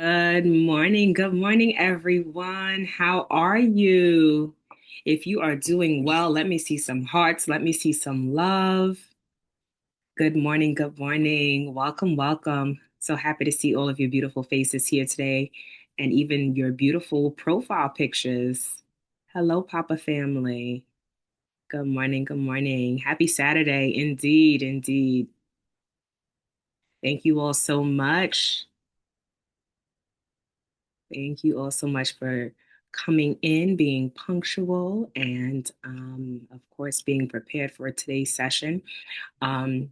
Good morning, everyone. How are you? If you are doing well, let me see some hearts. Let me see some love. Good morning. Good morning. Welcome, welcome. So happy to see all of your beautiful faces here today and even your beautiful profile pictures. Hello, Papa family. Good morning. Good morning. Happy Saturday. Indeed, indeed. Thank you all so much. Thank you all so much for coming in, being punctual, and of course, being prepared for today's session. Um,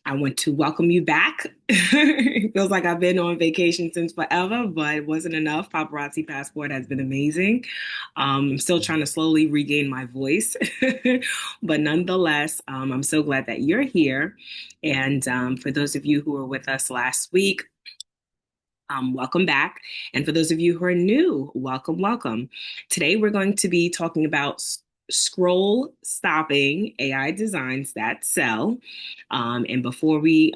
I want to welcome you back. It feels like I've been on vacation since forever, but it wasn't enough. Paparazzi Passport has been amazing. I'm still trying to slowly regain my voice, but nonetheless, I'm so glad that you're here. And for those of you who were with us last week, welcome back. And for those of you who are new, welcome, welcome. Today, we're going to be talking about scroll stopping AI designs that sell. And before we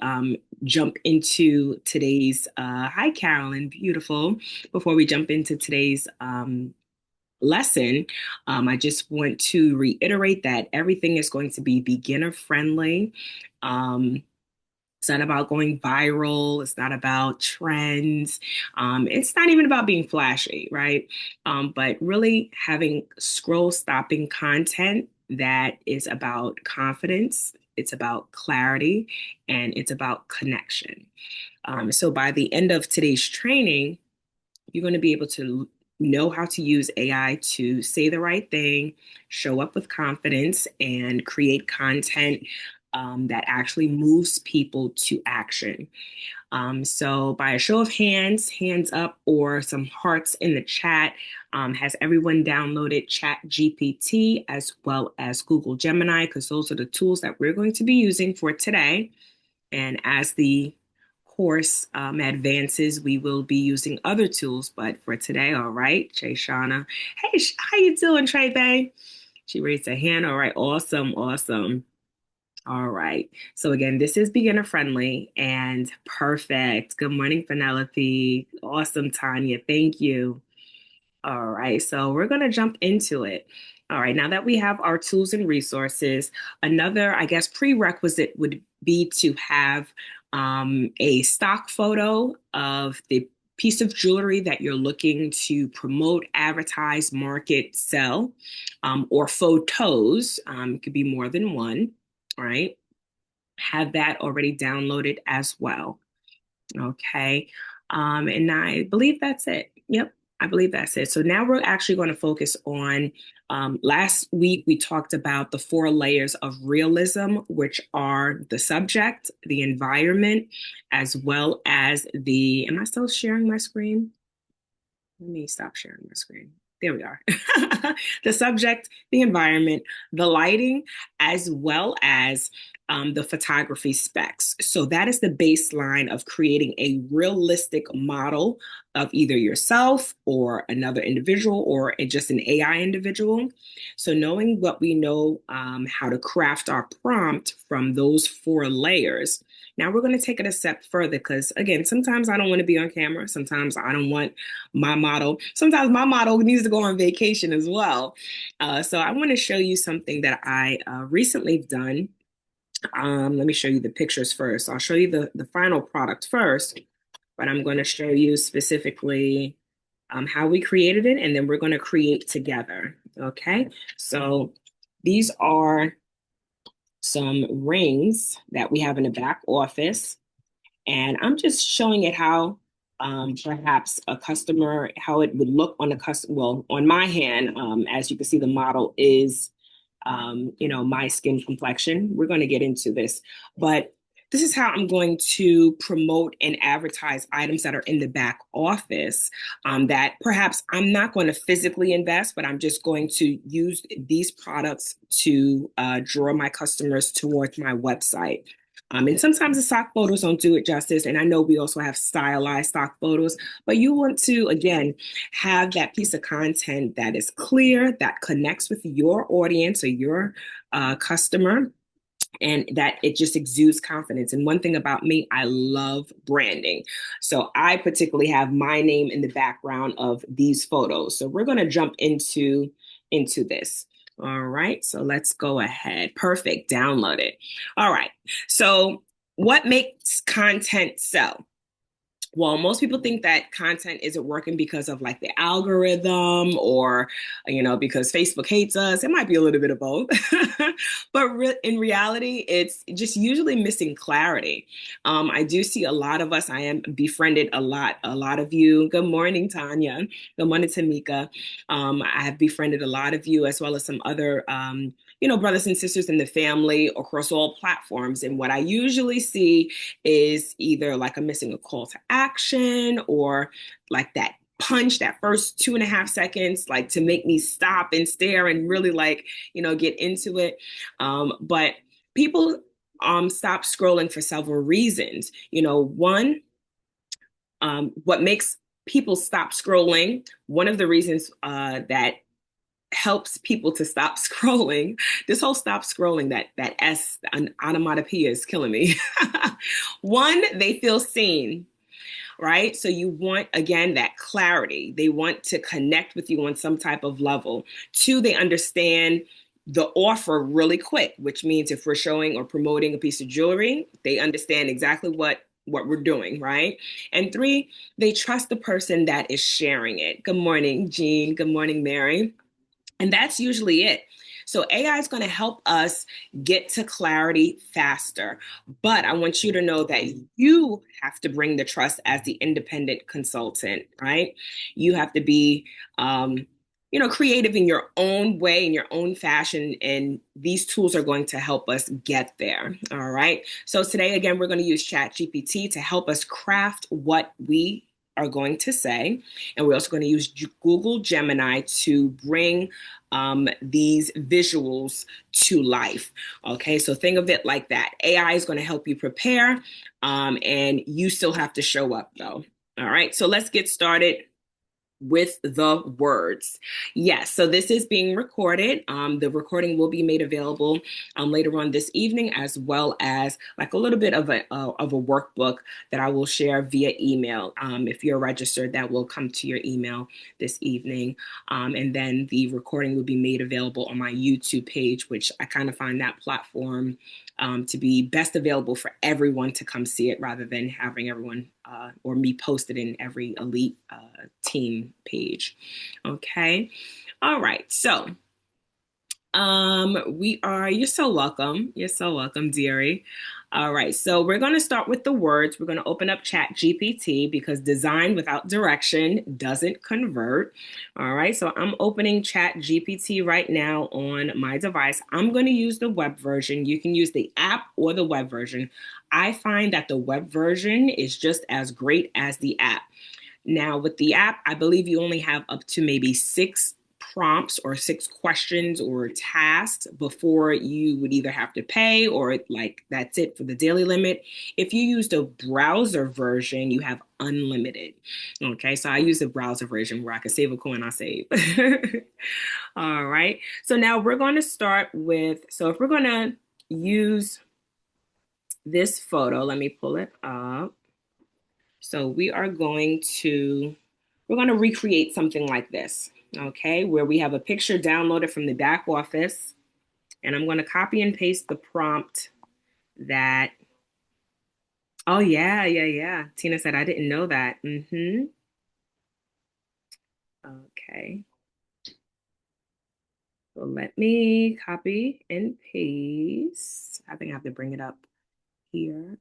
jump into today's, hi, Carolyn, beautiful. Before we jump into today's lesson, I just want to reiterate that everything is going to be beginner friendly. It's not about going viral. It's not about trends. It's not even about being flashy, right? But really having scroll stopping content that is about confidence, it's about clarity, and it's about connection. So by the end of today's training, you're going to be able to know how to use AI to say the right thing, show up with confidence, and create content that actually moves people to action. So, by a show of hands, hands up, or some hearts in the chat, has everyone downloaded Chat GPT as well as Google Gemini? Because those are the tools that we're going to be using for today. And as the course advances, we will be using other tools. But for today, all right, Jay Shauna. Hey, how you doing, Trey Bay? She raised her hand. All right, awesome, awesome. All right. So again, this is beginner friendly and perfect. Good morning, Penelope. Awesome, Tanya. Thank you. All right, so we're going to jump into it. All right, now that we have our tools and resources, another, I guess, prerequisite would be to have a stock photo of the piece of jewelry that you're looking to promote, advertise, market, sell, or photos. It could be more than one, right? Have that already downloaded as well. Okay. And I believe that's it. Yep. I believe that's it. So now we're actually going to focus on last week we talked about the four layers of realism, which are the subject, the environment, as well as am I still sharing my screen? Let me stop sharing my screen. There we are. The subject, the environment, the lighting, as well as the photography specs. So that is the baseline of creating a realistic model of either yourself or another individual or just an AI individual. So knowing what we know, how to craft our prompt from those four layers. Now we're going to take it a step further because, again, sometimes I don't want to be on camera. Sometimes I don't want my model. Sometimes my model needs to go on vacation as well. So I want to show you something that I recently done. Let me show you the pictures first. I'll show you the final product first, but I'm going to show you specifically how we created it, and then we're going to create together. Okay, so these are some rings that we have in the back office. And I'm just showing it how perhaps a customer, how it would look on a customer, well, on my hand, as you can see, the model is, my skin complexion. We're going to get into this, but this is how I'm going to promote and advertise items that are in the back office that perhaps I'm not going to physically invest, but I'm just going to use these products to draw my customers towards my website. And sometimes the stock photos don't do it justice. And I know we also have stylized stock photos, but you want to, again, have that piece of content that is clear, that connects with your audience or your customer, and that it just exudes confidence. And one thing about me, I love branding. So I particularly have my name in the background of these photos. So we're going to jump into this. All right. So let's go ahead. Perfect. Download it. All right. So what makes content sell? Well, most people think that content isn't working because of like the algorithm or, because Facebook hates us. It might be a little bit of both. But in reality, it's just usually missing clarity. I do see a lot of us. I am befriended a lot of you. Good morning, Tanya. Good morning, Tamika. I have befriended a lot of you as well as some other, brothers and sisters in the family across all platforms. And what I usually see is either like a missing a call to action or like that punch, that first 2.5 seconds, like to make me stop and stare and really like, get into it. But people stop scrolling for several reasons. One, what makes people stop scrolling, one of the reasons that helps people to stop scrolling. This whole stop scrolling, that S, an onomatopoeia is killing me. One, they feel seen, right? So you want, again, that clarity. They want to connect with you on some type of level. Two, they understand the offer really quick, which means if we're showing or promoting a piece of jewelry, they understand exactly what we're doing, right? And three, they trust the person that is sharing it. Good morning, Jean. Good morning, Mary. And that's usually it. So AI is going to help us get to clarity faster. But I want you to know that you have to bring the trust as the independent consultant, right? You have to be, creative in your own way, in your own fashion. And these tools are going to help us get there. All right. So today, again, we're going to use ChatGPT to help us craft what we are going to say. And we're also going to use Google Gemini to bring these visuals to life. Okay, so think of it like that. AI is going to help you prepare, and you still have to show up though. All right, so let's get started with the words. Yes, so this is being recorded. The recording will be made available later on this evening, as well as like a little bit of a workbook that I will share via email. If you're registered, that will come to your email this evening. And then the recording will be made available on my YouTube page, which I kind of find that platform to be best available for everyone to come see it rather than having everyone or me posted in every elite team page. Okay. All right. So you're so welcome. You're so welcome, dearie. All right, so we're going to start with the words. We're going to open up Chat GPT because design without direction doesn't convert. All right, so I'm opening Chat GPT right now on my device. I'm going to use the web version. You can use the app or the web version. I find that the web version is just as great as the app. Now, with the app, I believe you only have up to maybe 6 prompts or 6 questions or tasks before you would either have to pay or like that's it for the daily limit. If you use the browser version, you have unlimited. Okay, so I use the browser version where I can save a coin, I save. All right, so now we're going to start with, so if we're going to use this photo, let me pull it up. So we're going to recreate something like this, okay, where we have a picture downloaded from the back office, and I'm going to copy and paste the prompt that, oh yeah, yeah, yeah. Tina said, I didn't know that. Okay. So let me copy and paste. I think I have to bring it up here.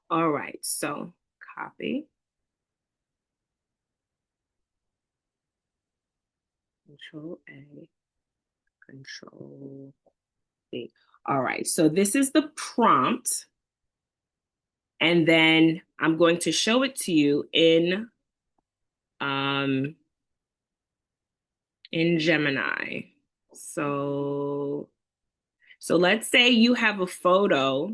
All right, so copy, Control A, Control B. All right, so this is the prompt. And then I'm going to show it to you um, in Gemini. So let's say you have a photo.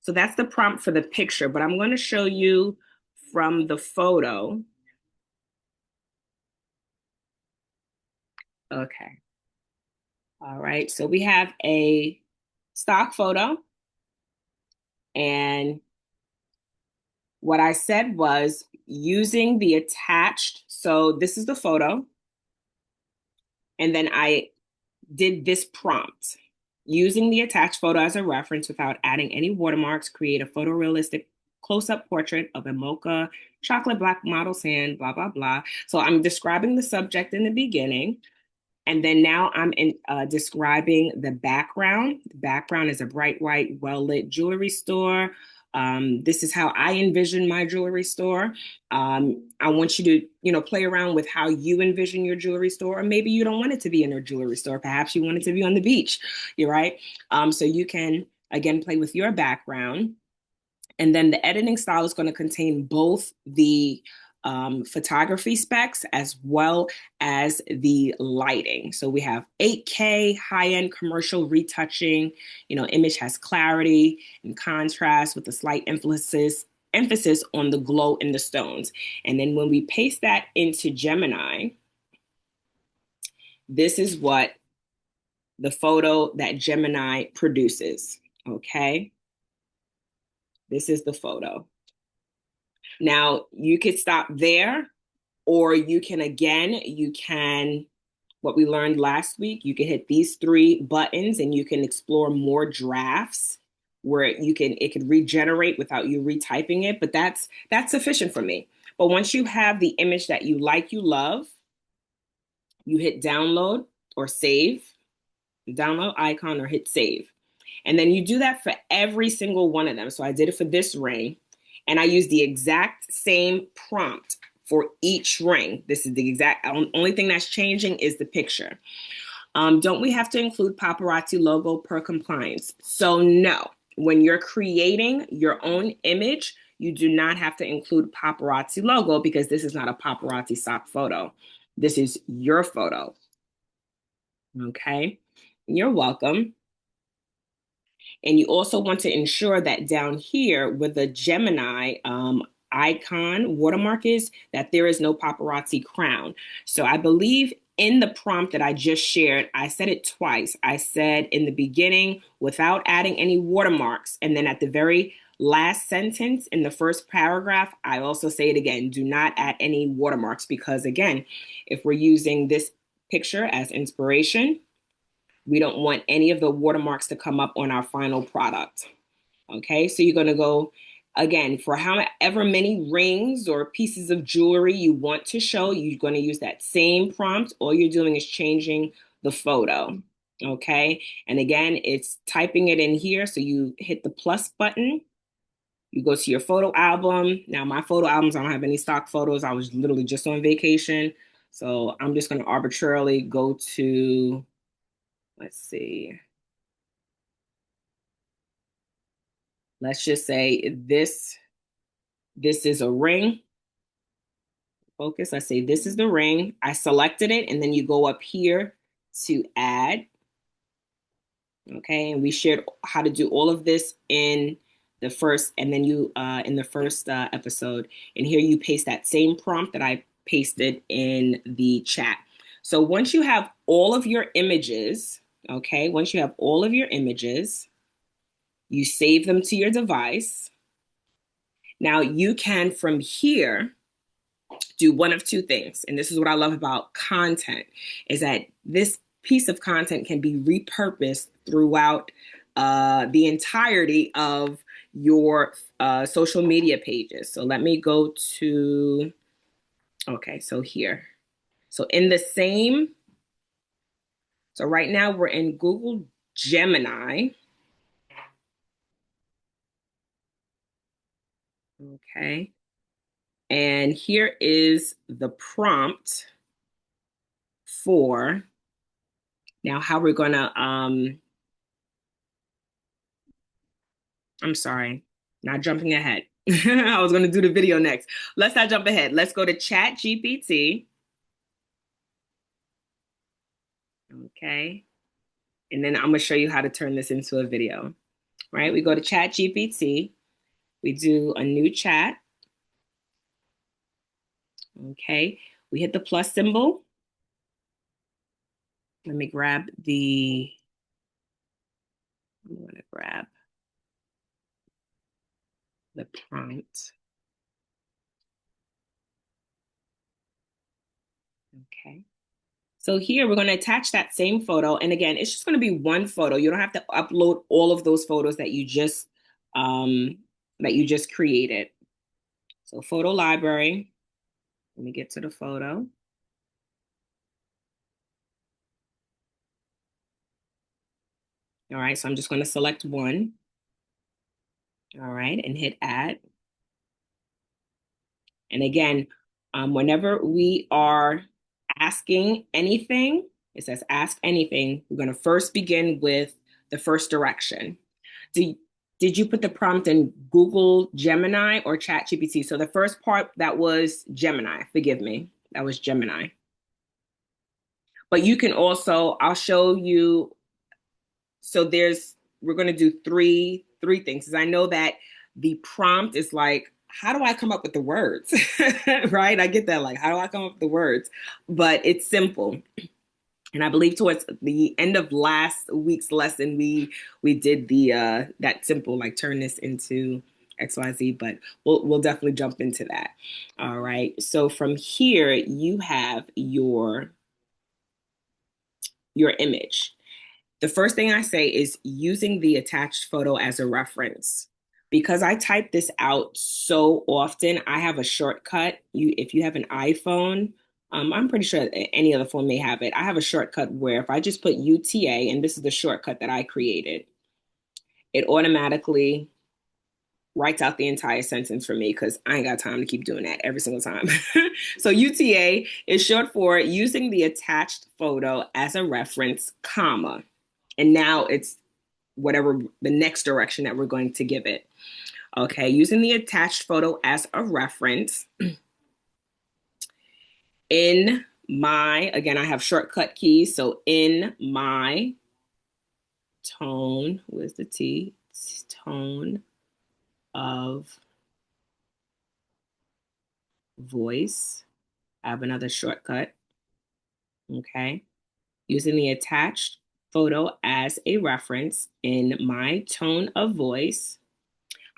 So that's the prompt for the picture, but I'm going to show you from the photo. Okay. All right. So we have a stock photo. And what I said was using the attached. So this is the photo. And then I did this prompt. Using the attached photo as a reference without adding any watermarks, create a photorealistic close-up portrait of a mocha chocolate black model's hand, blah, blah, blah. So I'm describing the subject in the beginning. And then now I'm describing the background. The background is a bright white, well-lit jewelry store. This is how I envision my jewelry store. I want you to, play around with how you envision your jewelry store, or maybe you don't want it to be in a jewelry store. Perhaps you want it to be on the beach. You're right. So you can again play with your background. And then the editing style is going to contain both the photography specs as well as the lighting. So we have 8K, high-end commercial retouching. Image has clarity and contrast with a slight emphasis on the glow in the stones. And then when we paste that into Gemini, this is what the photo that Gemini produces. Okay. This is the photo. Now, you could stop there, or you can, what we learned last week, you can hit these three buttons and you can explore more drafts where it could regenerate without you retyping it, but that's sufficient for me. But once you have the image that you like, you love, you hit download or save, the download icon or hit save. And then you do that for every single one of them. So I did it for this ring, and I used the exact same prompt for each ring. This is the exact only thing that's changing is the picture. Don't we have to include paparazzi logo per compliance? So no, when you're creating your own image, you do not have to include paparazzi logo because this is not a paparazzi stock photo. This is your photo. Okay, you're welcome. And you also want to ensure that down here with the Gemini icon watermark is that there is no paparazzi crown. So I believe in the prompt that I just shared, I said it twice. I said in the beginning, without adding any watermarks. And then at the very last sentence in the first paragraph, I also say it again, do not add any watermarks because again, if we're using this picture as inspiration, we don't want any of the watermarks to come up on our final product. Okay, so you're going to go again for however many rings or pieces of jewelry you want to show. You're going to use that same prompt. All you're doing is changing the photo. Okay, and again, it's typing it in here. So you hit the plus button. You go to your photo album. Now, my photo albums, I don't have any stock photos. I was literally just on vacation. So I'm just going to arbitrarily go to, let's see. Let's just say this is a ring. Focus. I say this is the ring. I selected it, and then you go up here to add. Okay, and we shared how to do all of this in the first, and then you in the first episode. And here you paste that same prompt that I pasted in the chat. So once you have all of your images, okay, once you have all of your images, you save them to your device. Now you can, from here, do one of two things. And this is what I love about content, is that this piece of content can be repurposed throughout the entirety of your social media pages. So let me go to, okay, so here. So in the same, so right now we're in Google Gemini. Okay. And here is the prompt for now how we're going to, I'm sorry, not jumping ahead. I was going to do the video next. Let's not jump ahead. Let's go to Chat GPT. Okay. And then I'm going to show you how to turn this into a video. Right? We go to Chat GPT. We do a new chat. Okay. We hit the plus symbol. Let me grab the, I'm going to grab the prompt. Okay. So here we're going to attach that same photo. And again, it's just going to be one photo. You don't have to upload all of those photos that you just created. So photo library. Let me get to the photo. All right, so I'm just going to select one. All right, and hit add. And again, whenever we are asking anything, it says ask anything. We're going to first begin with the first direction. Did you put the prompt in Google Gemini or ChatGPT? So the first part, that was Gemini. Forgive me. That was Gemini. But you can also, I'll show you. So we're going to do three things. Because I know that the prompt is like, how do I come up with the words? Right? I get that. Like, how do I come up with the words? But it's simple. And I believe towards the end of last week's lesson, we did the that simple, like turn this into XYZ, but we'll definitely jump into that. All right. So from here, you have your image. The first thing I say is using the attached photo as a reference. Because I type this out so often, I have a shortcut. If you have an iPhone, I'm pretty sure any other phone may have it. I have a shortcut where if I just put UTA, and this is the shortcut that I created, it automatically writes out the entire sentence for me because I ain't got time to keep doing that every single time. So UTA is short for using the attached photo as a reference, comma. And now it's whatever the next direction that we're going to give it. Okay, using the attached photo as a reference. Again, I have shortcut keys. So in my tone, where's the T? Tone of voice. I have another shortcut. Okay. Using the attached photo as a reference in my tone of voice.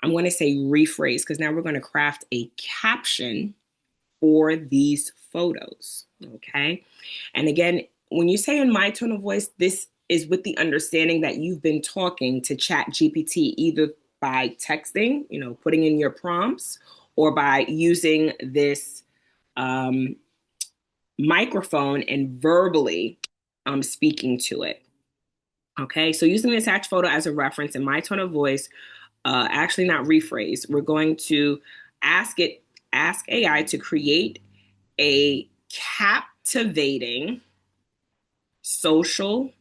I'm going to say rephrase because now we're going to craft a caption for these photos. Okay. And again, when you say in my tone of voice, this is with the understanding that you've been talking to ChatGPT either by texting, putting in your prompts, or by using this microphone and verbally speaking to it. Okay, so using the attached photo as a reference in my tone of voice, actually not rephrase, we're going to ask AI to create a captivating social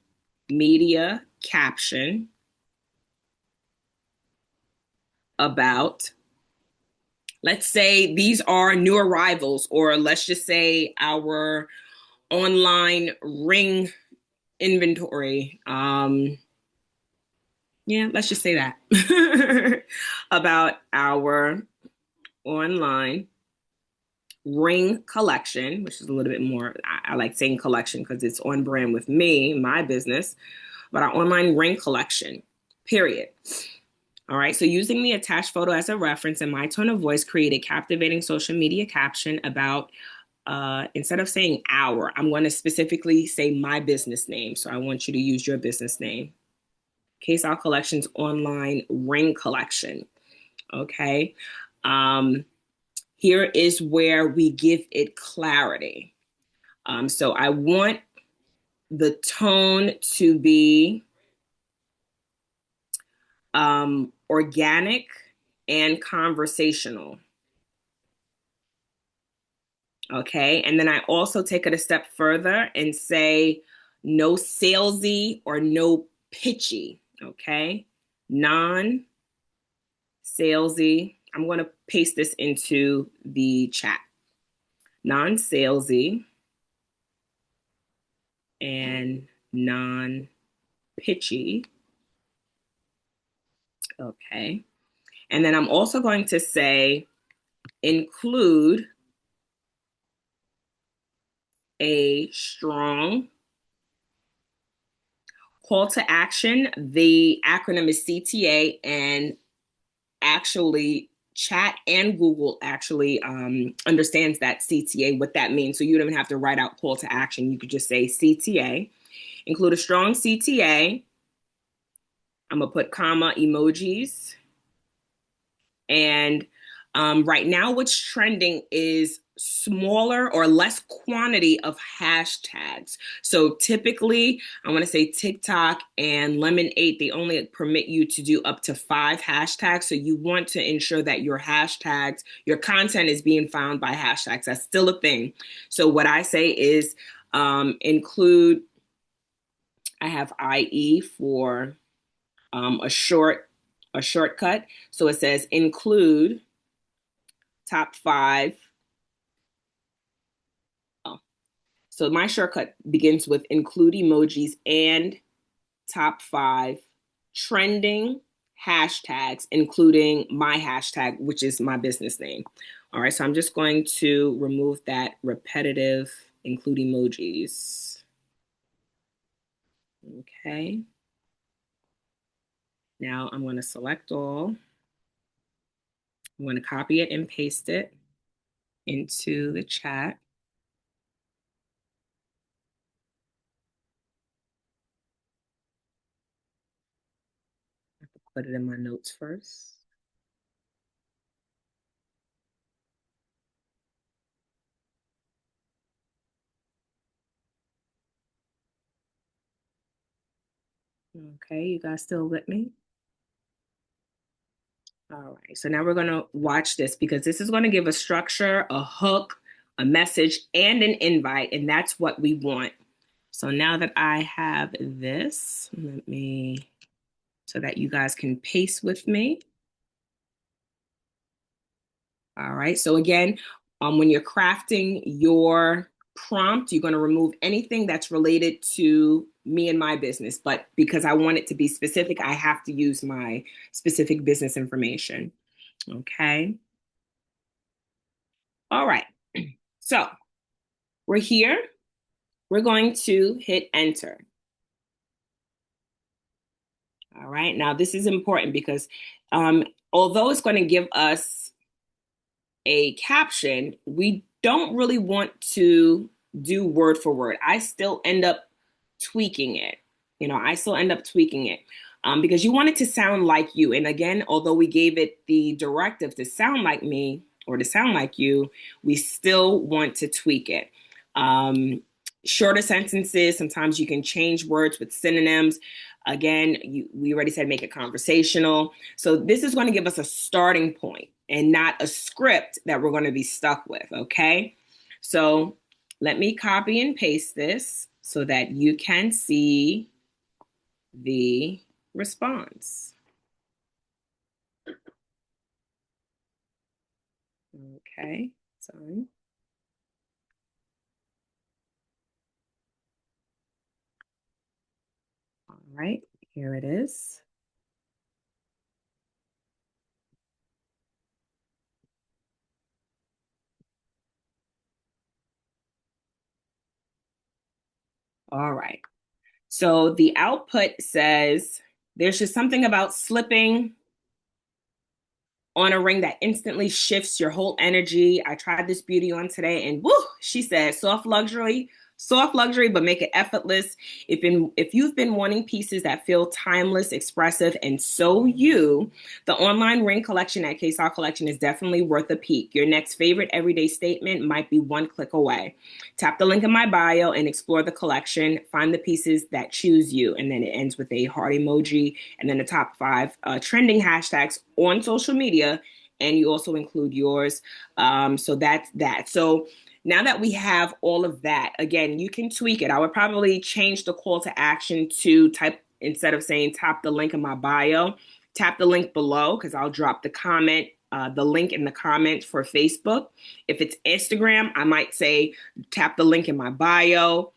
media caption about, let's say these are new arrivals, or let's just say our online ring inventory. Yeah, let's just say that about our online ring collection, which is a little bit more, I like saying collection because it's on brand with me, my business, but our online ring collection, period. All right, so using the attached photo as a reference in my tone of voice, create a captivating social media caption about, instead of saying our, I'm going to specifically say my business name. So I want you to use your business name. Case Out Collections online ring collection. Okay. Here is where we give it clarity. So I want the tone to be organic and conversational. Okay. And then I also take it a step further and say no salesy or no pitchy. Okay. Non salesy. I'm going to paste this into the chat. Non salesy and non pitchy. Okay. And then I'm also going to say include a strong Call to action, the acronym is CTA, and actually chat and Google actually understands that CTA, what that means. So you don't even have to write out call to action. You could just say CTA. Include a strong CTA. I'm going to put comma emojis. And right now, what's trending is smaller or less quantity of hashtags. So typically, I want to say TikTok and Lemon8, they only permit you to do up to 5 hashtags. So you want to ensure that your hashtags, your content is being found by hashtags. That's still a thing. So what I say is include, I have IE for a shortcut. So it says include top 5. Oh, so my shortcut begins with include emojis and top 5 trending hashtags, including my hashtag, which is my business name. All right, so I'm just going to remove that repetitive include emojis. Okay. Now I'm going to select all. I'm going to copy it and paste it into the chat. I have to put it in my notes first. Okay, you guys still with me? All right, so now we're going to watch this because this is going to give a structure, a hook, a message, and an invite, and that's what we want. So now that I have this, so that you guys can pace with me. All right, so again, when you're crafting your prompt, you're going to remove anything that's related to me and my business. But because I want it to be specific, I have to use my specific business information. Okay. All right. So we're here. We're going to hit enter. All right. Now, this is important because although it's going to give us a caption, we don't really want to do word for word. I still end up tweaking it. I still end up tweaking it because you want it to sound like you. And again, although we gave it the directive to sound like me or to sound like you, we still want to tweak it. Shorter sentences, sometimes you can change words with synonyms. Again, we already said make it conversational. So this is going to give us a starting point and not a script that we're going to be stuck with, okay? So let me copy and paste this so that you can see the response. Okay, sorry. All right, here it is. All right. So the output says there's just something about slipping on a ring that instantly shifts your whole energy. I tried this beauty on today and woo, she said soft luxury, but make it effortless. If you've been wanting pieces that feel timeless, expressive, and so you, the online ring collection at KSR Collection is definitely worth a peek. Your next favorite everyday statement might be one click away. Tap the link in my bio and explore the collection. Find the pieces that choose you. And then it ends with a heart emoji and then the top 5 trending hashtags on social media. And you also include yours. So that's that. So now that we have all of that, again, you can tweak it. I would probably change the call to action to type, instead of saying tap the link in my bio, tap the link below, because I'll drop the link in the comment for Facebook. If it's Instagram, I might say tap the link in my bio.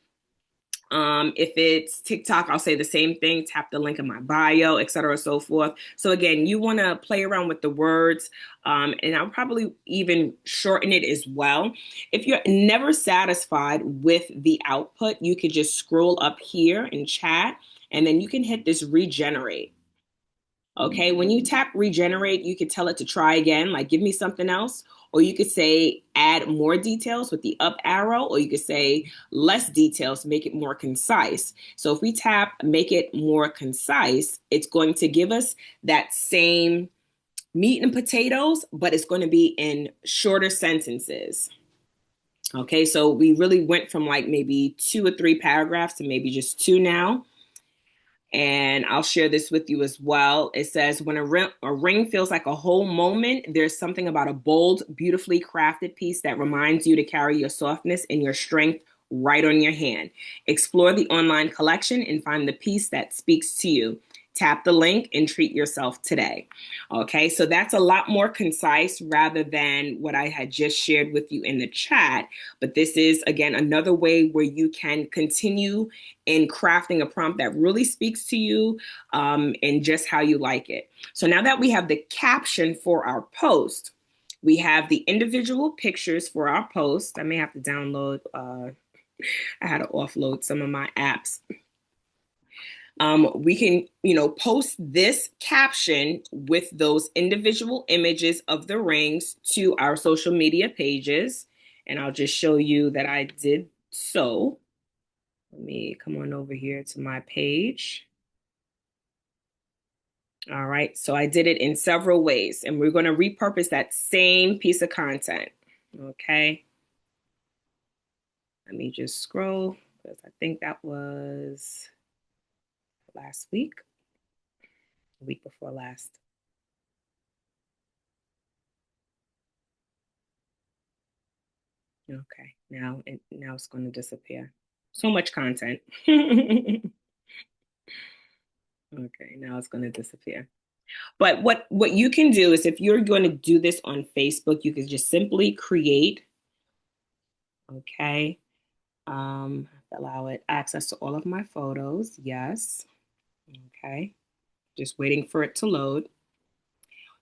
If it's TikTok, I'll say the same thing, tap the link in my bio, et cetera, so forth. So again, you want to play around with the words, and I'll probably even shorten it as well. If you're never satisfied with the output, you could just scroll up here in chat and then you can hit this regenerate. Okay, when you tap regenerate, you could tell it to try again, like give me something else. Or you could say add more details with the up arrow, or you could say less details, make it more concise. So if we tap make it more concise, it's going to give us that same meat and potatoes, but it's going to be in shorter sentences. Okay, so we really went from like maybe 2 or 3 paragraphs to maybe just two now. And I'll share this with you as well. It says, when a ring feels like a whole moment, there's something about a bold, beautifully crafted piece that reminds you to carry your softness and your strength right on your hand. Explore the online collection and find the piece that speaks to you. Tap the link and treat yourself today. Okay, so that's a lot more concise rather than what I had just shared with you in the chat. But this is, again, another way where you can continue in crafting a prompt that really speaks to you and just how you like it. So now that we have the caption for our post, we have the individual pictures for our post. I may have to download, I had to offload some of my apps. We can, post this caption with those individual images of the rings to our social media pages. And I'll just show you that I did so. Let me come on over here to my page. All right, so I did it in several ways, and we're going to repurpose that same piece of content. Okay. Let me just scroll because I think that was last week, the week before last. Okay, now it's going to disappear. So much content. Okay, now it's going to disappear. But what you can do is, if you're going to do this on Facebook, you can just simply create, okay, allow it access to all of my photos. Yes. Okay. Just waiting for it to load.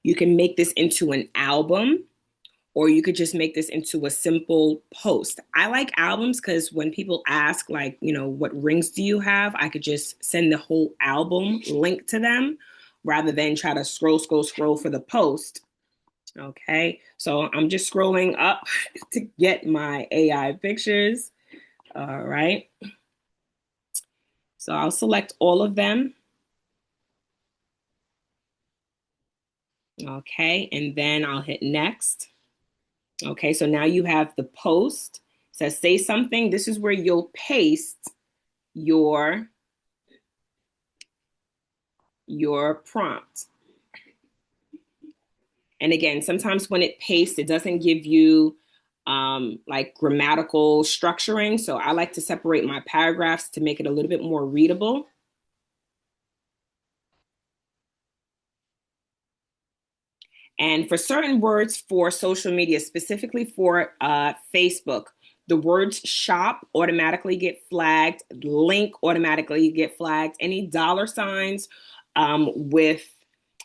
You can make this into an album, or you could just make this into a simple post. I like albums because when people ask, like, what rings do you have? I could just send the whole album link to them rather than try to scroll for the post. Okay, so I'm just scrolling up to get my AI pictures. All right. So I'll select all of them. Okay, and then I'll hit next. Okay, so now you have the post. It says say something. This is where you'll paste your prompt. And again, sometimes when it pastes, it doesn't give you like grammatical structuring. So I like to separate my paragraphs to make it a little bit more readable. And for certain words for social media, specifically for Facebook, the words shop automatically get flagged, link automatically get flagged, any dollar signs with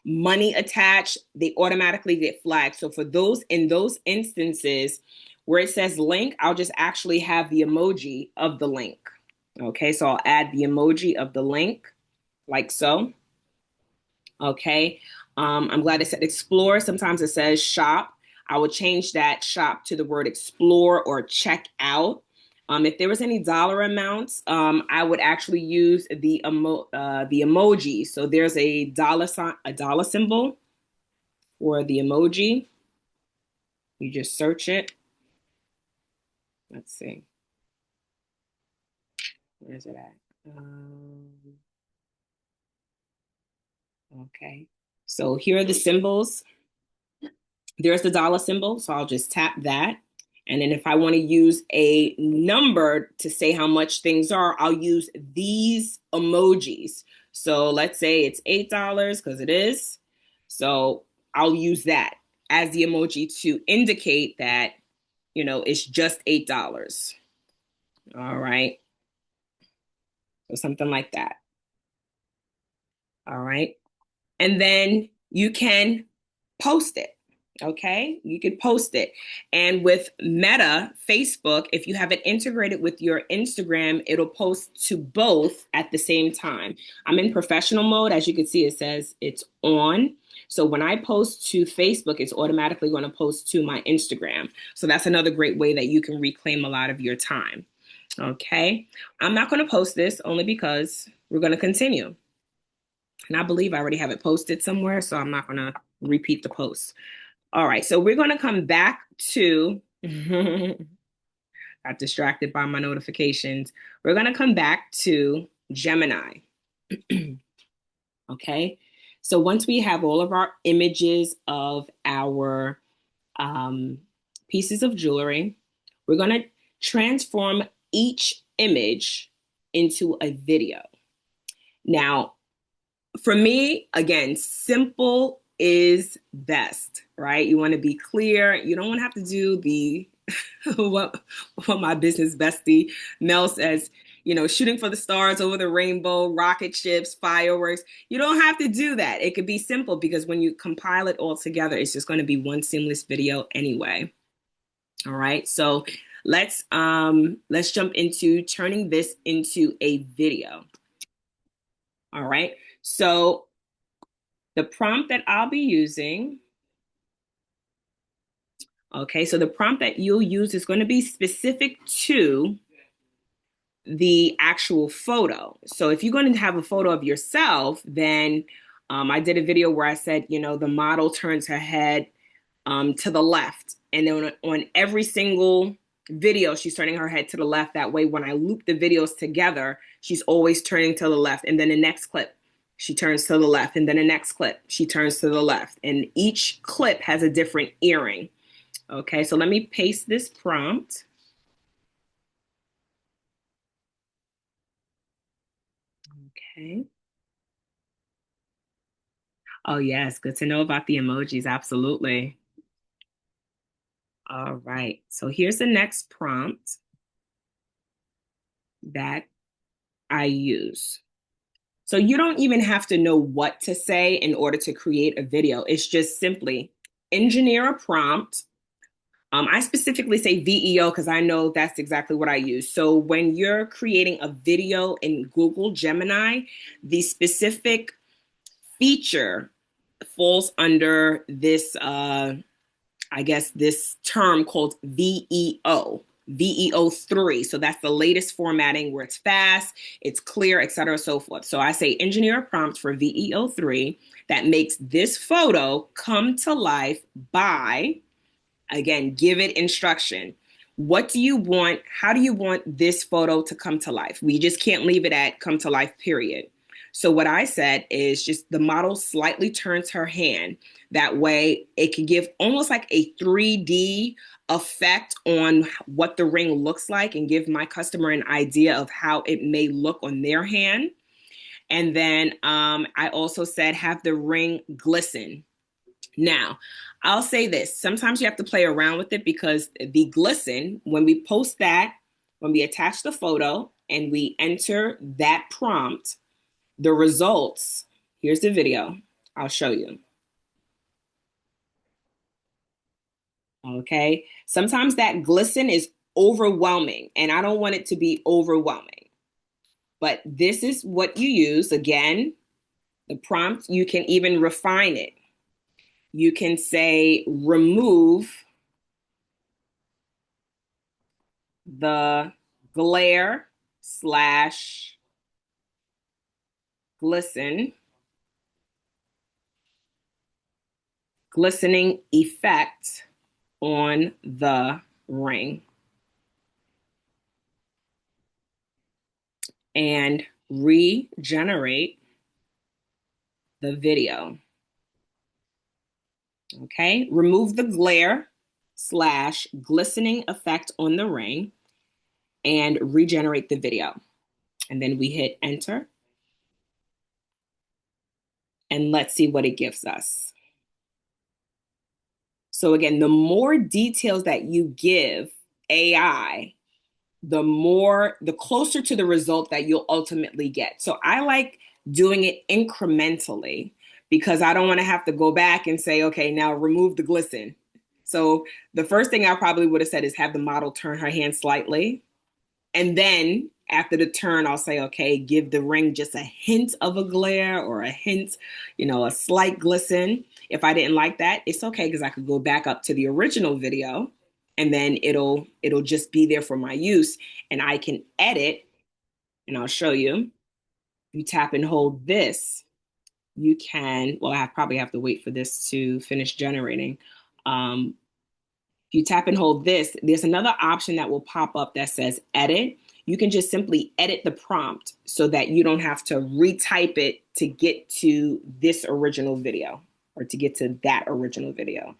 money attached, they automatically get flagged. So for in those instances where it says link, I'll just actually have the emoji of the link. Okay, so I'll add the emoji of the link like so. Okay. I'm glad it said explore. Sometimes it says shop. I would change that shop to the word explore or check out. If there was any dollar amounts, I would actually use the emoji. So there's a dollar sign, a dollar symbol for the emoji. You just search it. Let's see. Where's it at? Okay. So here are the symbols. There's the dollar symbol, so I'll just tap that. And then if I want to use a number to say how much things are, I'll use these emojis. So let's say it's $8 because it is. So I'll use that as the emoji to indicate that, it's just $8. All right. So something like that. All right. And then you can post it. Okay, you could post it. And with Meta, Facebook, if you have it integrated with your Instagram, it'll post to both at the same time. I'm in professional mode. As you can see, it says it's on. So when I post to Facebook, it's automatically going to post to my Instagram. So that's another great way that you can reclaim a lot of your time. Okay, I'm not going to post this only because we're going to continue. And I believe I already have it posted somewhere, so I'm not going to repeat the post. All right, so we're going to come back to, got distracted by my notifications. We're going to come back to Gemini. Okay, so once we have all of our images of our um, pieces of jewelry, we're going to transform each image into a video. Now, for me, again, simple is best, right? You want to be clear. You don't want to have to do the what my business bestie Mel says, shooting for the stars over the rainbow, rocket ships, fireworks. You don't have to do that. It could be simple because when you compile it all together, it's just going to be one seamless video anyway. All right. So let's jump into turning this into a video. All right. So the prompt that I'll be using, okay, so the prompt that you'll use is going to be specific to the actual photo. So if you're going to have a photo of yourself, then I did a video where I said, the model turns her head to the left. And then on every single video, she's turning her head to the left. That way, when I loop the videos together, she's always turning to the left. And then the next clip, she turns to the left. And then the next clip, she turns to the left. And each clip has a different earring. Okay, so let me paste this prompt. Okay. Oh, yes, good to know about the emojis. Absolutely. All right, so here's the next prompt that I use. So you don't even have to know what to say in order to create a video. It's just simply engineer a prompt. I specifically say VEO because I know that's exactly what I use. So when you're creating a video in Google Gemini, the specific feature falls under this, I guess, this term called VEO. VEO3. So that's the latest formatting where it's fast, it's clear, et cetera, so forth. So I say engineer a prompt for VEO3 that makes this photo come to life by, again, give it instruction. What do you want? How do you want this photo to come to life? We just can't leave it at come to life, period. So what I said is just the model slightly turns her hand. That way it can give almost like a 3D effect on what the ring looks like and give my customer an idea of how it may look on their hand. And then I also said have the ring glisten. Now, I'll say this. Sometimes you have to play around with it because the glisten, when we post that, when we attach the photo and we enter that prompt, the results, here's the video. I'll show you. Okay. Sometimes that glisten is overwhelming, and I don't want it to be overwhelming. But this is what you use. Again, the prompt, you can even refine it. You can say remove the glare slash glistening effect on the ring and regenerate the video. Okay, remove the glare slash glistening effect on the ring and regenerate the video. And then we hit enter. And let's see what it gives us. So again, the more details that you give AI, the closer to the result that you'll ultimately get. So I like doing it incrementally because I don't want to have to go back and say, okay, now remove the glisten. So the first thing I probably would have said is have the model turn her hand slightly. And then after the turn, I'll say, okay, give the ring just a hint of a glare or a hint, a slight glisten. If I didn't like that, it's okay because I could go back up to the original video and then it'll just be there for my use and I can edit and I'll show you. You tap and hold this, you can, well, I probably have to wait for this to finish generating. If you tap and hold this, there's another option that will pop up that says edit. You can just simply edit the prompt so that you don't have to retype it to get to this original video or to get to that original video.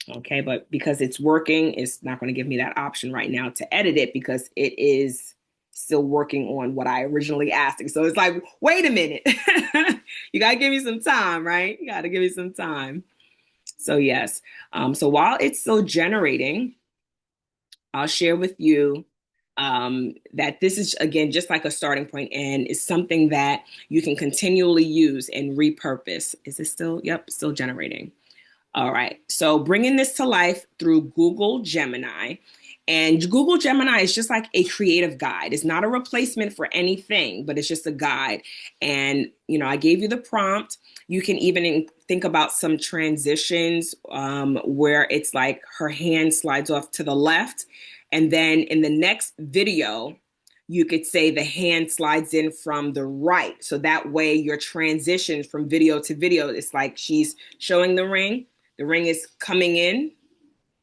Okay, but because it's working, it's not going to give me that option right now to edit it because it is still working on what I originally asked it. So it's like, wait a minute. You got to give me some time, right? You got to give me some time. So yes. So while it's still generating, I'll share with you that this is, again, just like a starting point and is something that you can continually use and repurpose. Is it still? Yep, still generating. All right. So bringing this to life through Google Gemini. And Google Gemini is just like a creative guide. It's not a replacement for anything, but it's just a guide. And, I gave you the prompt. You can even think about some transitions where it's like her hand slides off to the left. And then in the next video, you could say the hand slides in from the right. So that way your transitions from video to video, it's like she's showing the ring is coming in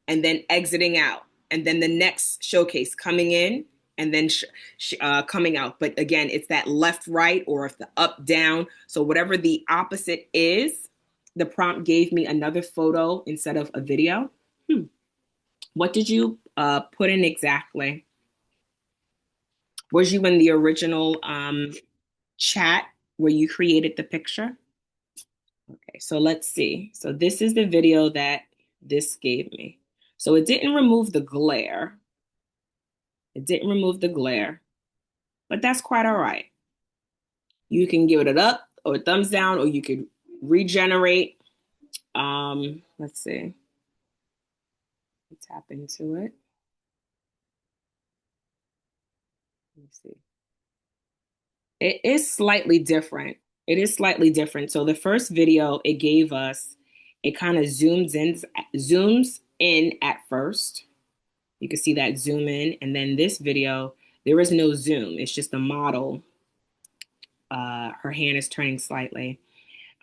and then exiting out. And then the next showcase coming in and then coming out. But again, it's that left, right, or if the up, down. So whatever the opposite is, the prompt gave me another photo instead of a video. What did you put in exactly? Was you in the original chat where you created the picture? Okay, so let's see. So this is the video that this gave me. So it didn't remove the glare. It didn't remove the glare, but that's quite all right. You can give it a up or a thumbs down, or you could regenerate. Let's see. Tap into it. Let me see. It is slightly different. It is slightly different. So the first video it gave us, it kind of zooms in at first. You can see that zoom in. And then this video, there is no zoom. It's just the model. Her hand is turning slightly.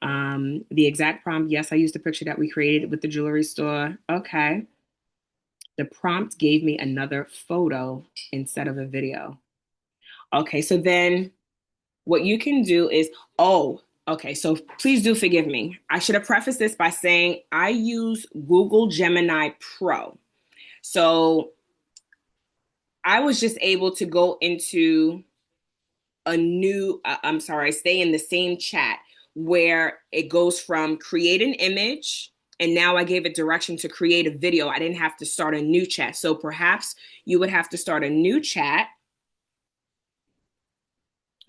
The exact prompt, yes, I used the picture that we created with the jewelry store. Okay. The prompt gave me another photo instead of a video. Okay, so then what you can do is, okay, so please do forgive me. I should have prefaced this by saying I use Google Gemini Pro. So I was just able to go into stay in the same chat where it goes from create an image and now I gave it direction to create a video. I didn't have to start a new chat. So perhaps you would have to start a new chat.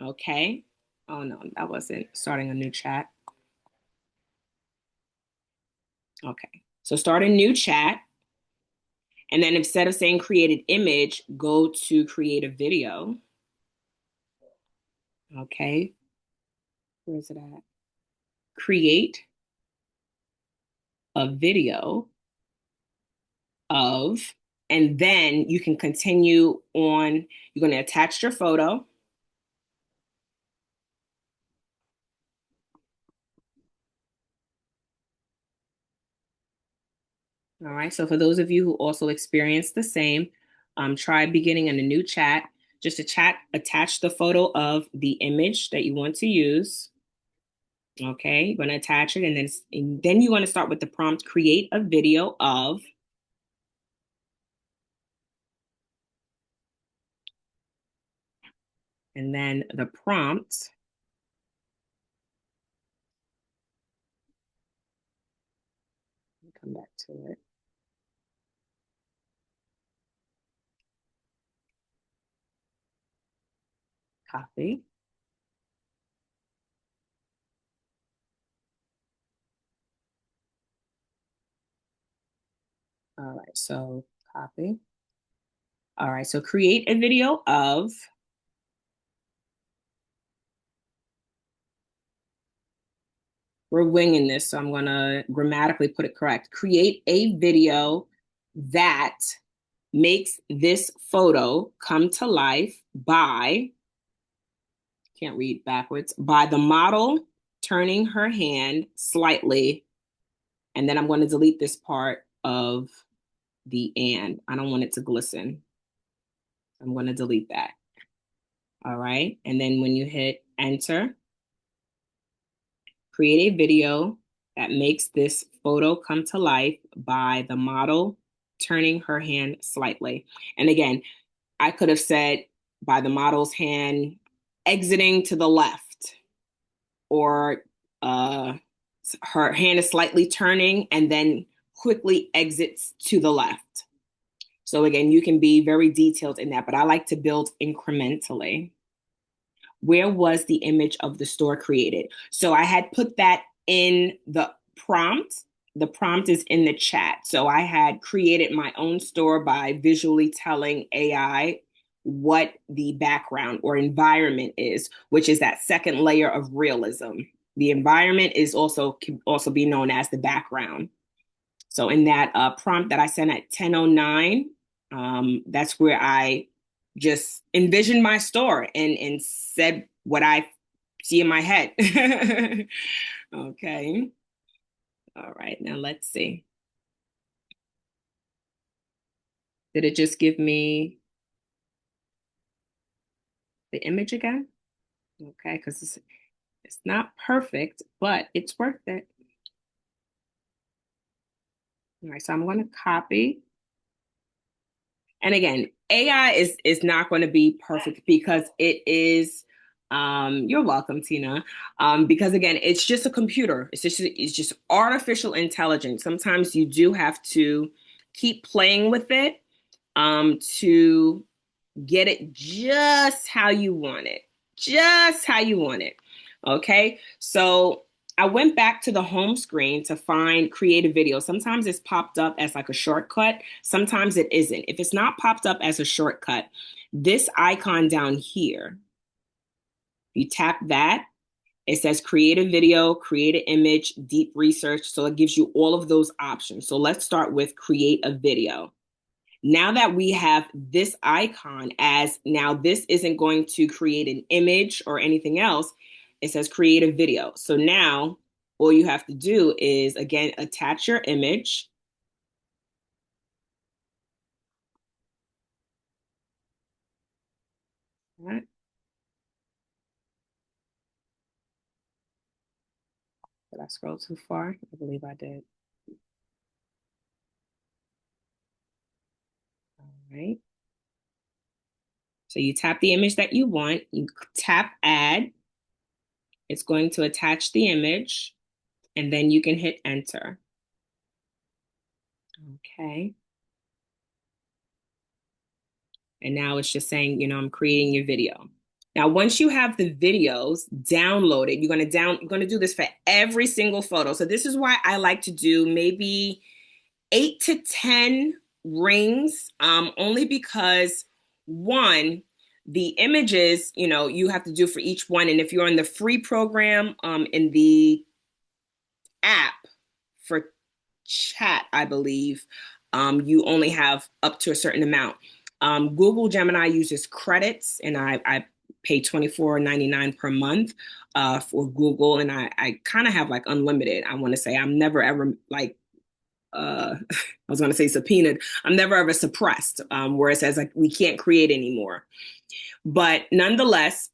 Okay. Oh no, that wasn't starting a new chat. Okay. So start a new chat. And then instead of saying create an image, go to create a video. Okay. Where's it at? Create a video of, and then you can continue on. You're going to attach your photo. All right. So for those of you who also experienced the same, try beginning in a new chat. Just to attach the photo of the image that you want to use. Okay, you're going to attach it, and then you want to start with the prompt, create a video of. And then the prompt, come back to it. Copy. So copy. All right, so create a video of, we're winging this, so I'm gonna grammatically put it correct. Create a video that makes this photo come to life by, can't read backwards, by the model turning her hand slightly. And then I'm going to delete this part of the and. I don't want it to glisten. I'm going to delete that. All right. And then when you hit enter, create a video that makes this photo come to life by the model turning her hand slightly. And again, I could have said by the model's hand exiting to the left, or her hand is slightly turning and then quickly exits to the left. So again, you can be very detailed in that, but I like to build incrementally. Where was the image of the store created? So I had put that in the prompt. The prompt is in the chat. So I had created my own store by visually telling AI what the background or environment is, which is that second layer of realism. The environment is also can also be known as the background. So in that prompt that I sent at 10:09, that's where I just envisioned my store and said what I see in my head. Okay. All right. Now let's see. Did it just give me the image again? Okay, because it's not perfect, but it's worth it. All right, so I'm going to copy. And again, AI is not going to be perfect because it is. You're welcome, Tina. Because again, it's just a computer. It's just artificial intelligence. Sometimes you do have to keep playing with it to get it just how you want it, just how you want it. Okay, so I went back to the home screen to find create a video. Sometimes it's popped up as like a shortcut. Sometimes it isn't. If it's not popped up as a shortcut, this icon down here, you tap that, it says create a video, create an image, deep research. So it gives you all of those options. So let's start with create a video. Now that we have this icon as now this isn't going to create an image or anything else, it says create a video. So now all you have to do is, again, attach your image. All right. Did I scroll too far? I believe I did. All right. So you tap the image that you want, you tap add, it's going to attach the image, and then you can hit enter. Okay. And now it's just saying, I'm creating your video. Now, once you have the videos downloaded, you're going to do this for every single photo. So this is why I like to do maybe 8 to 10 rings, only because one, the images, you have to do for each one. And if you're on the free program, in the app for chat, I believe, you only have up to a certain amount. Google Gemini uses credits, and I pay $24.99 per month for Google, and I kind of have like unlimited. I want to say I'm never ever like I was going to say subpoenaed. I'm never ever suppressed, where it says like we can't create anymore. But nonetheless,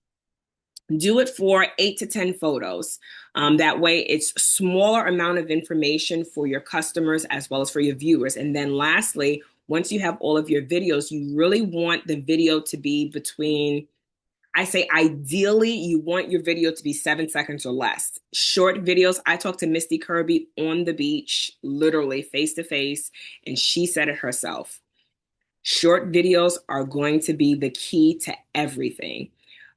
do it for 8 to 10 photos. That way it's smaller amount of information for your customers as well as for your viewers. And then lastly, once you have all of your videos, you really want the video to be between, I say ideally, you want your video to be 7 seconds or less. Short videos, I talked to Misty Kirby on the beach, literally face to face, and she said it herself. Short videos are going to be the key to everything.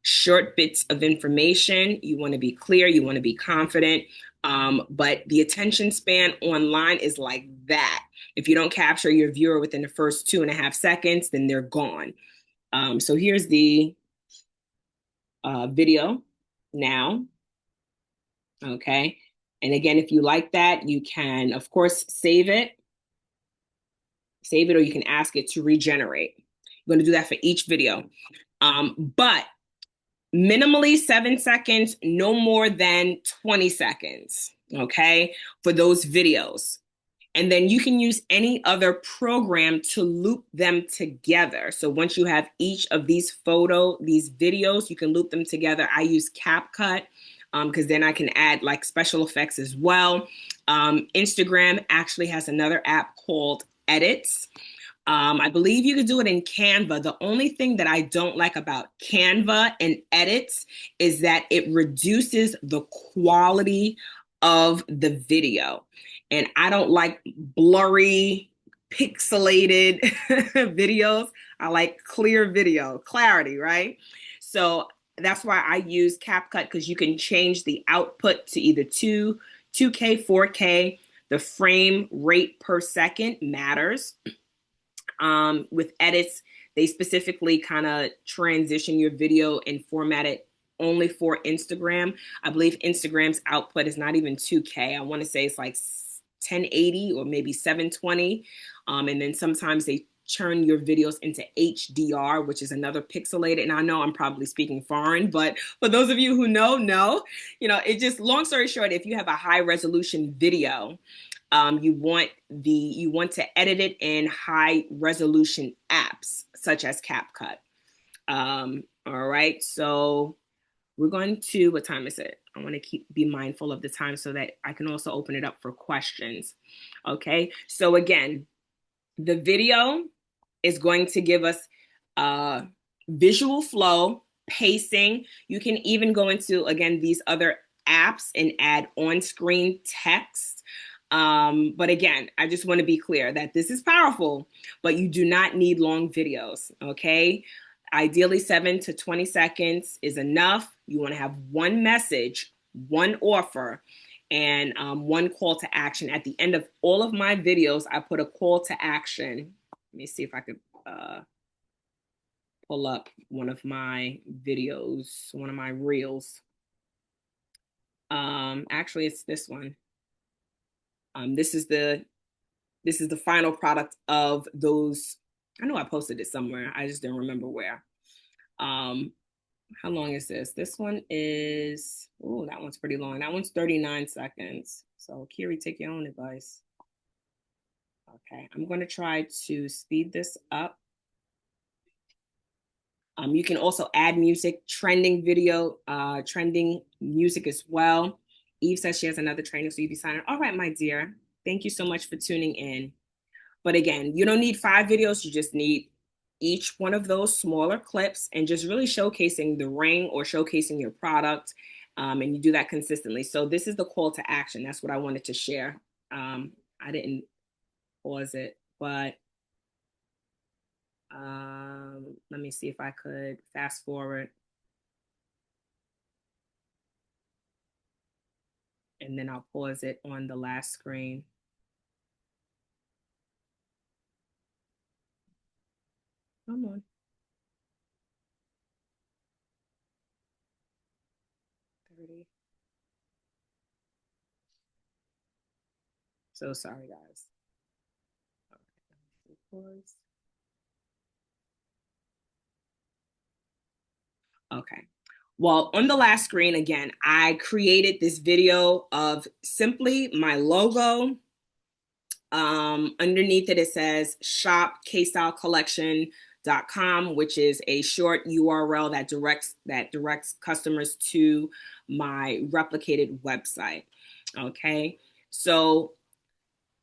Short bits of information, you want to be clear, you want to be confident, but the attention span online is like that. If you don't capture your viewer within the first 2.5 seconds, then they're gone. So here's the video now. Okay. And again, if you like that, you can, of course, save it, or you can ask it to regenerate. You're going to do that for each video. But minimally 7 seconds, no more than 20 seconds, okay, for those videos. And then you can use any other program to loop them together. So once you have each of these videos, you can loop them together. I use CapCut because then I can add like special effects as well. Instagram actually has another app called Edits. I believe you could do it in Canva. The only thing that I don't like about Canva and Edits is that it reduces the quality of the video. And I don't like blurry, pixelated videos. I like clear video, clarity, right? So that's why I use CapCut, because you can change the output to either 2K, 4K. The frame rate per second matters. With Edits, they specifically kind of transition your video and format it only for Instagram. I believe Instagram's output is not even 2K. I want to say it's like 1080 or maybe 720. And then sometimes they turn your videos into HDR, which is another pixelated. And I know I'm probably speaking foreign, but for those of you who know, it just, long story short, if you have a high resolution video, you want to edit it in high resolution apps such as CapCut. All right, so we're going to, what time is it? I want to be mindful of the time so that I can also open it up for questions. Okay, so again, the video is going to give us visual flow, pacing. You can even go into, again, these other apps and add on-screen text. But again, I just want to be clear that this is powerful, but you do not need long videos, okay? Ideally, 7 to 20 seconds is enough. You want to have one message, one offer, and one call to action. At the end of all of my videos, I put a call to action. Let me see if I could pull up one of my videos, one of my reels. Actually, it's this one. This is the final product of those. I know I posted it somewhere. I just don't remember where. How long is this? This one is, oh, that one's pretty long. That one's 39 seconds. So Kiri, take your own advice. Okay, I'm going to try to speed this up. You can also add music, trending music as well. Eve says she has another training, so you'd be signing. All right, my dear. Thank you so much for tuning in. But again, you don't need 5 videos. You just need each one of those smaller clips and just really showcasing the ring or showcasing your product. And you do that consistently. So this is the call to action. That's what I wanted to share. I didn't pause it, but let me see if I could fast forward. And then I'll pause it on the last screen. Come on. 30. So sorry, guys. Okay. Well, on the last screen, again, I created this video of simply my logo. Underneath it, it says shop kstylecollection.com, which is a short URL that directs customers to my replicated website. Okay. So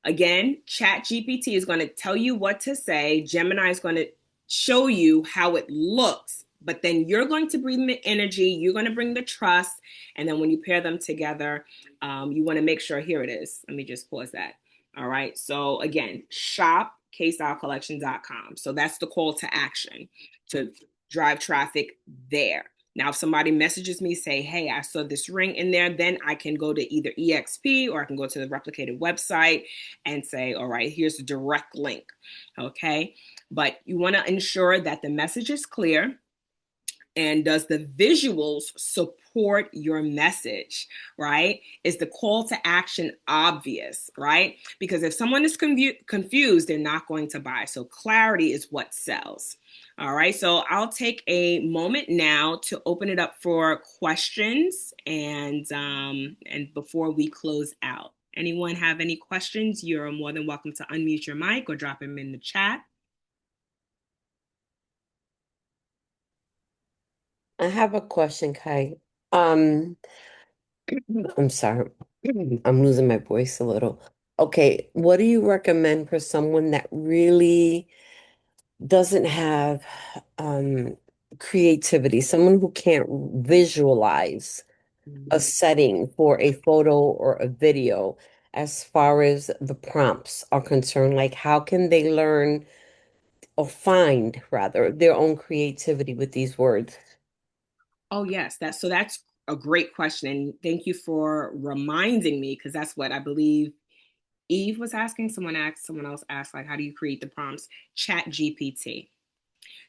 again, ChatGPT is going to tell you what to say. Gemini is going to show you how it looks, but then you're going to bring the energy, you're going to bring the trust, and then when you pair them together, you want to make sure, here it is. Let me just pause that. All right. So again, shop kstylecollection.com. So that's the call to action to drive traffic there. Now, if somebody messages me, say, hey, I saw this ring in there, then I can go to either EXP or I can go to the replicated website and say, all right, here's a direct link. Okay. But you want to ensure that the message is clear, and does the visuals support your message, right? Is the call to action obvious, right? Because if someone is confused, they're not going to buy. So clarity is what sells. All right, so I'll take a moment now to open it up for questions, and before we close out. Anyone have any questions? You're more than welcome to unmute your mic or drop them in the chat. I have a question, Kai. Um, I'm sorry. I'm losing my voice a little. Okay, what do you recommend for someone that really doesn't have um creativity, someone who can't visualize a setting for a photo or a video as far as the prompts are concerned? Like, how can they learn or find rather their own creativity with these words? Oh yes, that's a great question. And thank you for reminding me, because that's what I believe Eve was asking. Someone else asked, like, how do you create the prompts? Chat GPT.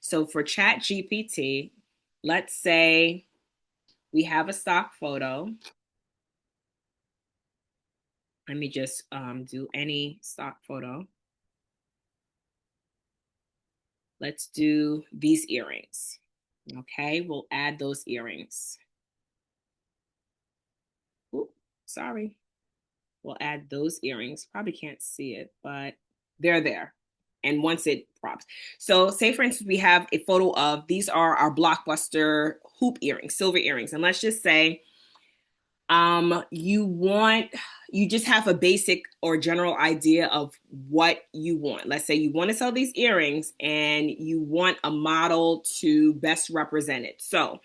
So for Chat GPT, let's say we have a stock photo. Let me just do any stock photo. Let's do these earrings. Okay, we'll add those earrings. Ooh, sorry. We'll add those earrings. Probably can't see it, but they're there. And once it props. So say for instance, we have a photo of, these are our blockbuster hoop earrings, silver earrings. And let's just say you just have a basic or general idea of what you want. Let's say you want to sell these earrings and you want a model to best represent it. So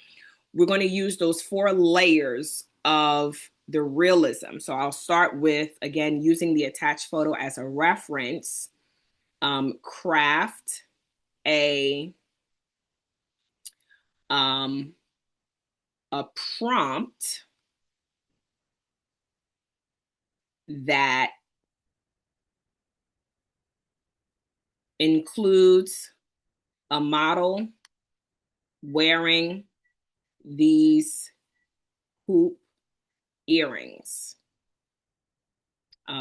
we're going to use those 4 layers of the realism. So I'll start with, again, using the attached photo as a reference, craft a um, a prompt that includes a model wearing these hoop earrings.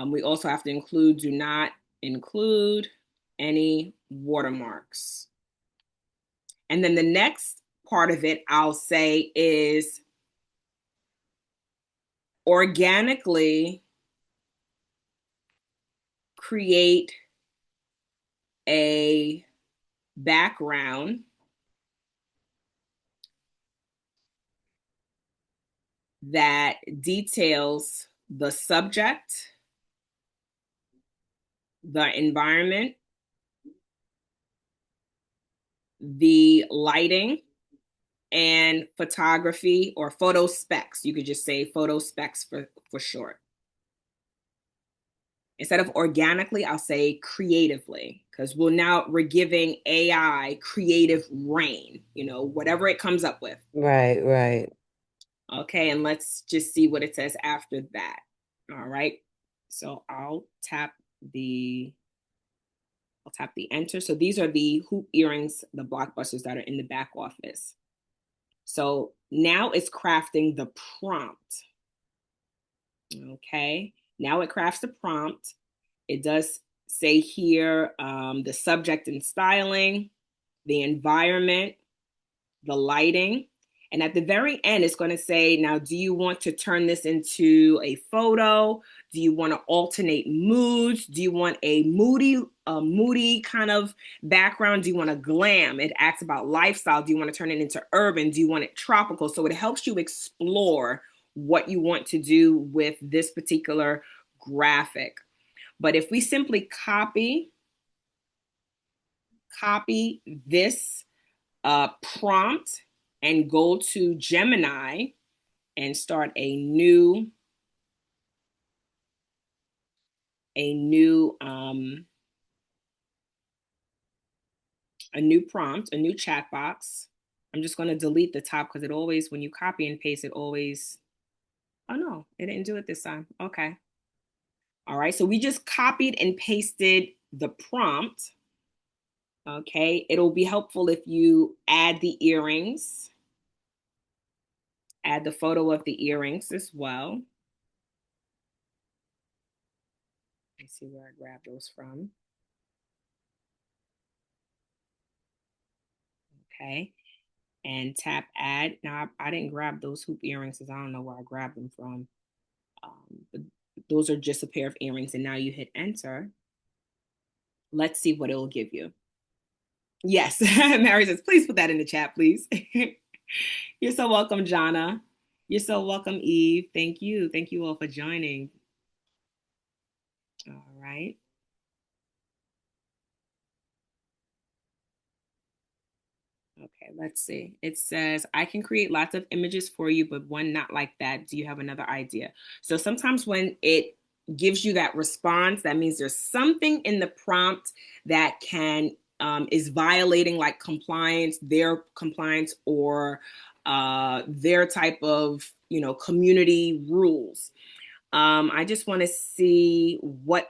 We also have to include, do not include any watermarks. And then the next part of it, I'll say, is organically create a background that details the subject, the environment, the lighting, and photography or photo specs. You could just say photo specs for short. Instead of organically, I'll say creatively, because we're giving AI creative reign, whatever it comes up with. Right, right. Okay, and let's just see what it says after that. All right. So I'll tap the enter. So these are the hoop earrings, the blockbusters that are in the back office. So now it's crafting the prompt. Okay. Now it crafts the prompt. It does say here the subject and styling, the environment, the lighting. And at the very end, it's going to say, now, do you want to turn this into a photo? Do you want to alternate moods? Do you want a moody kind of background? Do you want a glam? It asks about lifestyle. Do you want to turn it into urban? Do you want it tropical? So it helps you explore what you want to do with this particular graphic. But if we simply copy this prompt and go to Gemini and start a new um, a new prompt, a new chat box. I'm just going to delete the top because it always, when you copy and paste, it always, oh no, it didn't do it this time. Okay. All right. So we just copied and pasted the prompt. Okay. It'll be helpful if you add the earrings, add the photo of the earrings as well. Let me see where I grabbed those from. Okay. And tap add. Now, I didn't grab those hoop earrings because I don't know where I grabbed them from. But those are just a pair of earrings. And now you hit enter. Let's see what it'll give you. Yes. Mary says, please put that in the chat, please. You're so welcome, Jana. You're so welcome, Eve. Thank you. Thank you all for joining. All right. Okay, let's see. It says, I can create lots of images for you, but one not like that. Do you have another idea? So sometimes when it gives you that response, that means there's something in the prompt that can is violating like compliance, their compliance, or their type of community rules. I just want to see what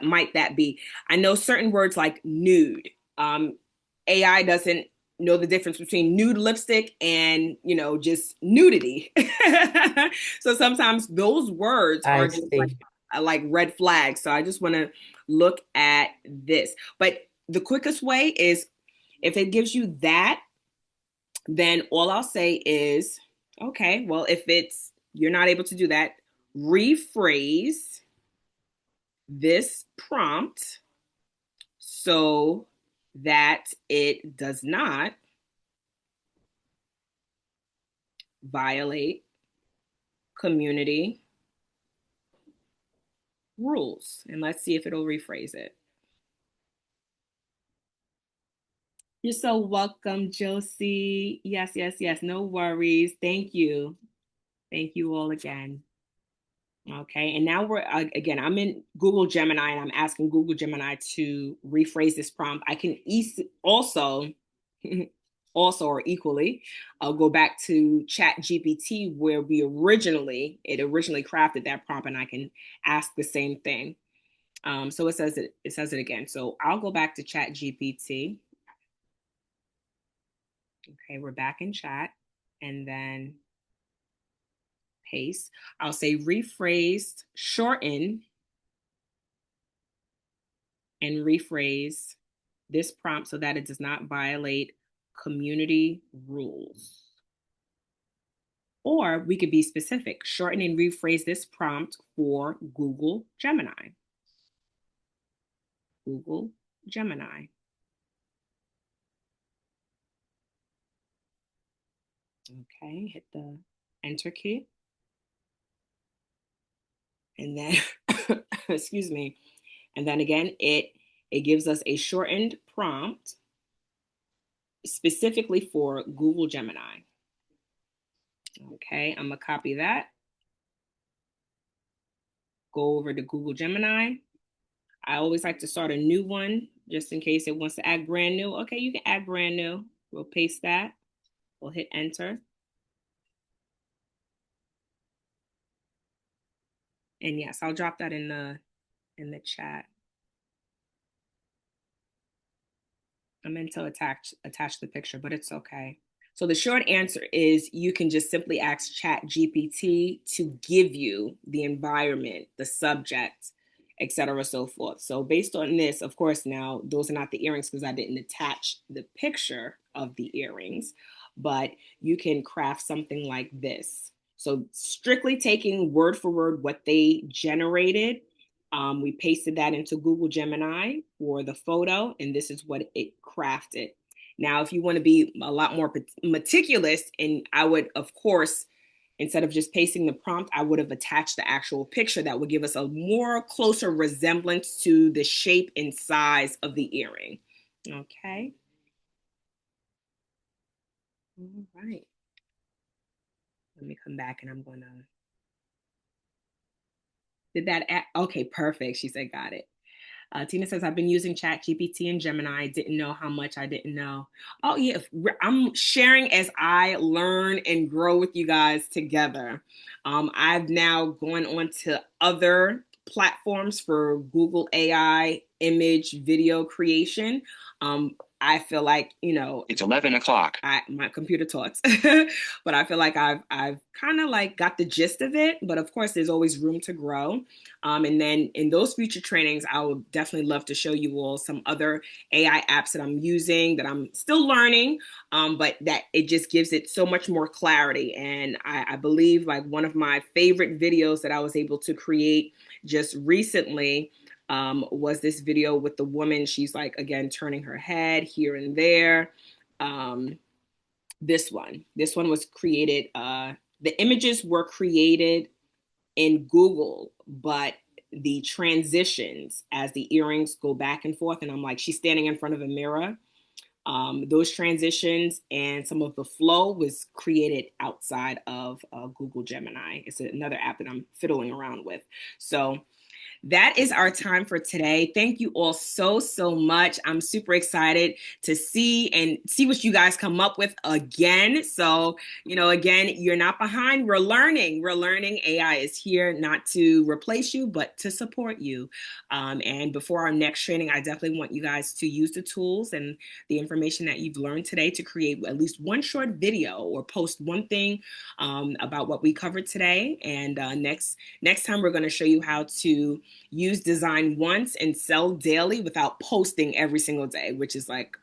might that be. I know certain words like nude. AI doesn't know the difference between nude lipstick and just nudity. So sometimes those words I are just see. like red flags. So I just want to look at this. But the quickest way is if it gives you that, then all I'll say is, okay, well, if it's you're not able to do that, rephrase this prompt so that it does not violate community rules. And let's see if it'll rephrase it. You're so welcome, Josie. Yes, yes, yes. No worries. Thank you. Thank you all again. Okay, and now we're again, I'm in Google Gemini and I'm asking Google Gemini to rephrase this prompt. I can also, also or equally, I'll go back to Chat GPT where it originally crafted that prompt, and I can ask the same thing. So it says it again. So I'll go back to Chat GPT. Okay, we're back in chat, and then paste. I'll say rephrased, shorten, and rephrase this prompt so that it does not violate community rules. Or we could be specific, shorten and rephrase this prompt for Google Gemini. Google Gemini. Okay, hit the enter key. And then, excuse me. And then again, it gives us a shortened prompt specifically for Google Gemini. Okay, I'm gonna copy that. Go over to Google Gemini. I always like to start a new one just in case it wants to add brand new. Okay, you can add brand new. We'll paste that. We'll hit enter. And yes, I'll drop that in the chat. I meant to attach the picture, but it's okay. So the short answer is you can just simply ask Chat GPT to give you the environment, the subject, et cetera, so forth. So based on this, of course, now those are not the earrings because I didn't attach the picture of the earrings, but you can craft something like this. So strictly taking word for word what they generated, we pasted that into Google Gemini for the photo, and this is what it crafted. Now, if you want to be a lot more meticulous, and I would, of course, instead of just pasting the prompt, I would have attached the actual picture that would give us a more closer resemblance to the shape and size of the earring. Okay. All right. Let me come back and I'm going to. Did that? Okay, perfect. She said, got it. Tina says, I've been using ChatGPT and Gemini. Didn't know how much I didn't know. Oh, yeah. I'm sharing as I learn and grow with you guys together. I've now gone on to other platforms for Google AI image video creation. I feel like, it's 11 o'clock. My computer talks, but I feel like I've kind of like got the gist of it. But of course, there's always room to grow. And then in those future trainings, I would definitely love to show you all some other AI apps that I'm using that I'm still learning, but that it just gives it so much more clarity. And I believe like one of my favorite videos that I was able to create just recently was this video with the woman. She's like, again, turning her head here and there. Um, this one was created. The images were created in Google, but the transitions as the earrings go back and forth, and I'm like, she's standing in front of a mirror. Those transitions and some of the flow was created outside of Google Gemini. It's another app that I'm fiddling around with. So that is our time for today. Thank you all so, so much. I'm super excited to see what you guys come up with again. So, again, you're not behind. We're learning. We're learning. AI is here not to replace you, but to support you. And before our next training, I definitely want you guys to use the tools and the information that you've learned today to create at least one short video or post one thing about what we covered today. And next time, we're going to show you how to use design once and sell daily without posting every single day, which is like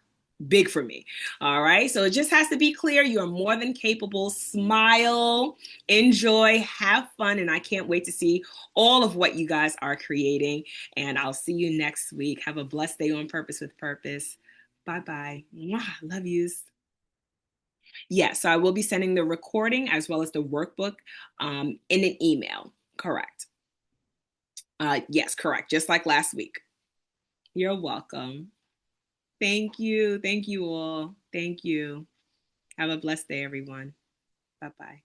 big for me. All right. So it just has to be clear. You are more than capable. Smile, enjoy, have fun. And I can't wait to see all of what you guys are creating. And I'll see you next week. Have a blessed day on purpose with purpose. Bye bye. Love yous. Yeah. So I will be sending the recording as well as the workbook in an email. Correct. Yes, correct. Just like last week. You're welcome. Thank you. Thank you all. Thank you. Have a blessed day, everyone. Bye bye.